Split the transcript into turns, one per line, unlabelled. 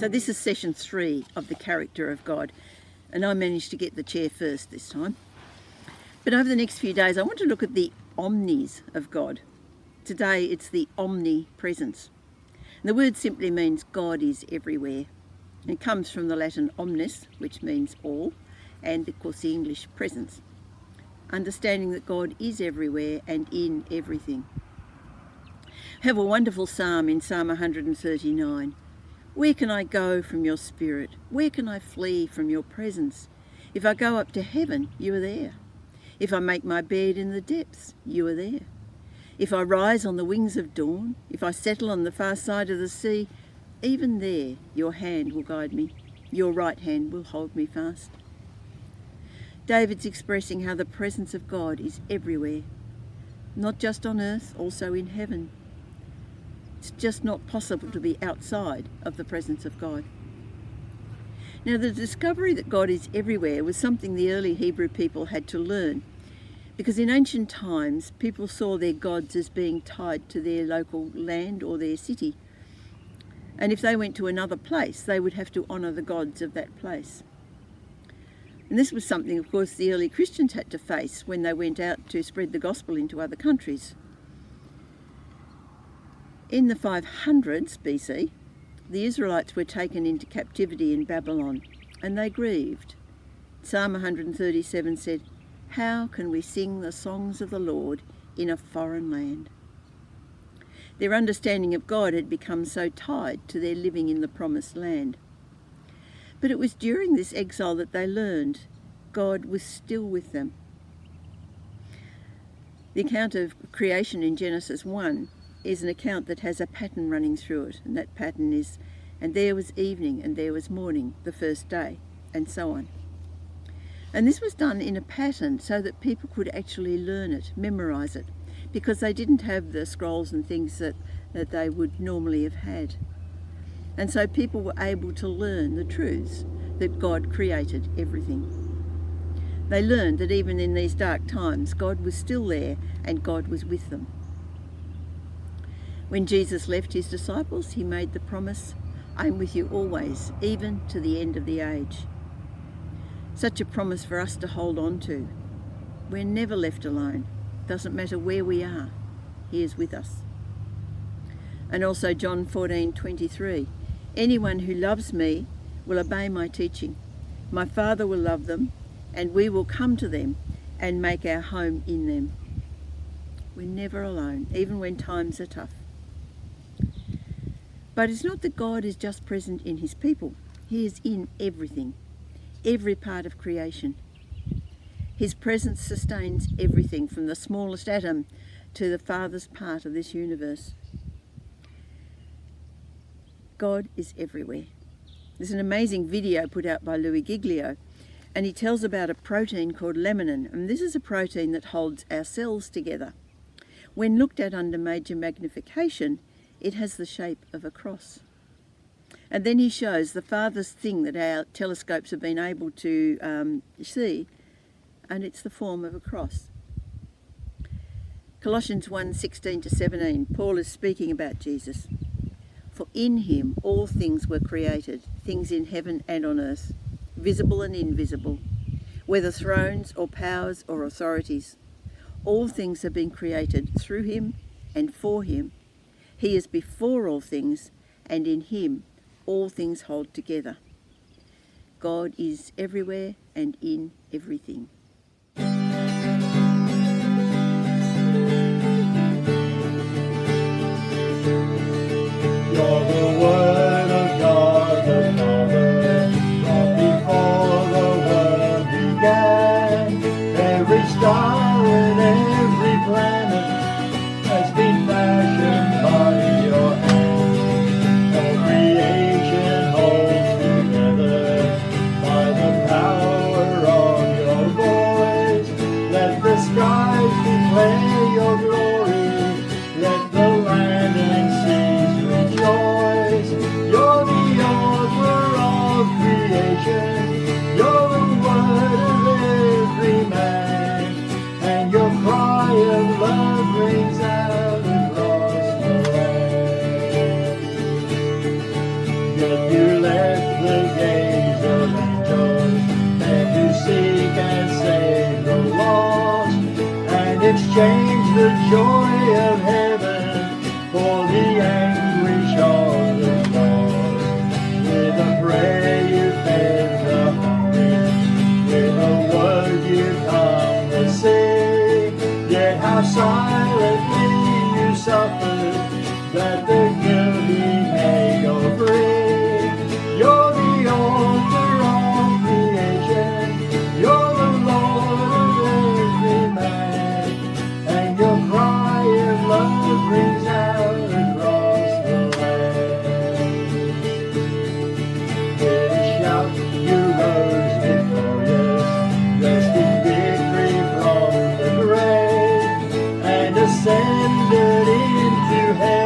So this is session 3 of the character of God, and I managed to get the chair first this time. But over the next few days I want to look at the omnis of God. Today it's the omnipresence. And the word simply means God is everywhere. It comes from the Latin omnis, which means all, and of course the English presence. Understanding that God is everywhere and in everything. I have a wonderful psalm in Psalm 139. Where can I go from your spirit? Where can I flee from your presence? If I go up to heaven, you are there. If I make my bed in the depths, you are there. If I rise on the wings of dawn, if I settle on the far side of the sea, even there your hand will guide me. Your right hand will hold me fast. David's expressing how the presence of God is everywhere, not just on earth, also in heaven. It's just not possible to be outside of the presence of God. Now, the discovery that God is everywhere was something the early Hebrew people had to learn, because in ancient times, people saw their gods as being tied to their local land or their city. And if they went to another place, they would have to honour the gods of that place. And this was something, of course, the early Christians had to face when they went out to spread the gospel into other countries. In the 500s BC, the Israelites were taken into captivity in Babylon, and they grieved. Psalm 137 said, "How can we sing the songs of the Lord in a foreign land?" Their understanding of God had become so tied to their living in the promised land. But it was during this exile that they learned God was still with them. The account of creation in Genesis 1 is an account that has a pattern running through it, and that pattern is, and there was evening and there was morning the first day, and so on. And this was done in a pattern so that people could actually learn it, memorise it, because they didn't have the scrolls and things that they would normally have had. And so people were able to learn the truths that God created everything. They learned that even in these dark times, God was still there and God was with them. When Jesus left his disciples, he made the promise, "I am with you always, even to the end of the age." Such a promise for us to hold on to. We're never left alone. Doesn't matter where we are, he is with us. And also John 14:23, "Anyone who loves me will obey my teaching. My Father will love them, and we will come to them and make our home in them." We're never alone, even when times are tough. But it's not that God is just present in his people. He is in everything, every part of creation. His presence sustains everything from the smallest atom to the farthest part of this universe. God is everywhere. There's an amazing video put out by Louis Giglio, and he tells about a protein called laminin, and this is a protein that holds our cells together. When looked at under major magnification, it has the shape of a cross. And then he shows the farthest thing that our telescopes have been able to see, and it's the form of a cross. Colossians 1:16-17, Paul is speaking about Jesus. "For in him all things were created, things in heaven and on earth, visible and invisible, whether thrones or powers or authorities. All things have been created through him and for him. He is before all things, and in him all things hold together." God is everywhere and in everything.
You're the Word of God the Father, from before the world began. Every star and every planet has been fashioned by your hand. All creation holds together by the power of your voice. of heaven for the anguish of the cross. With a prayer you fed the hungry, with a word you calmed the sea. Yet how silently you suffered, that the guilty may go free. You're the author of creation, you're the Lord of every man, and your cry of love rings out across the land. With a shout you rose victorious, wresting victory from the grave, and ascended into heaven.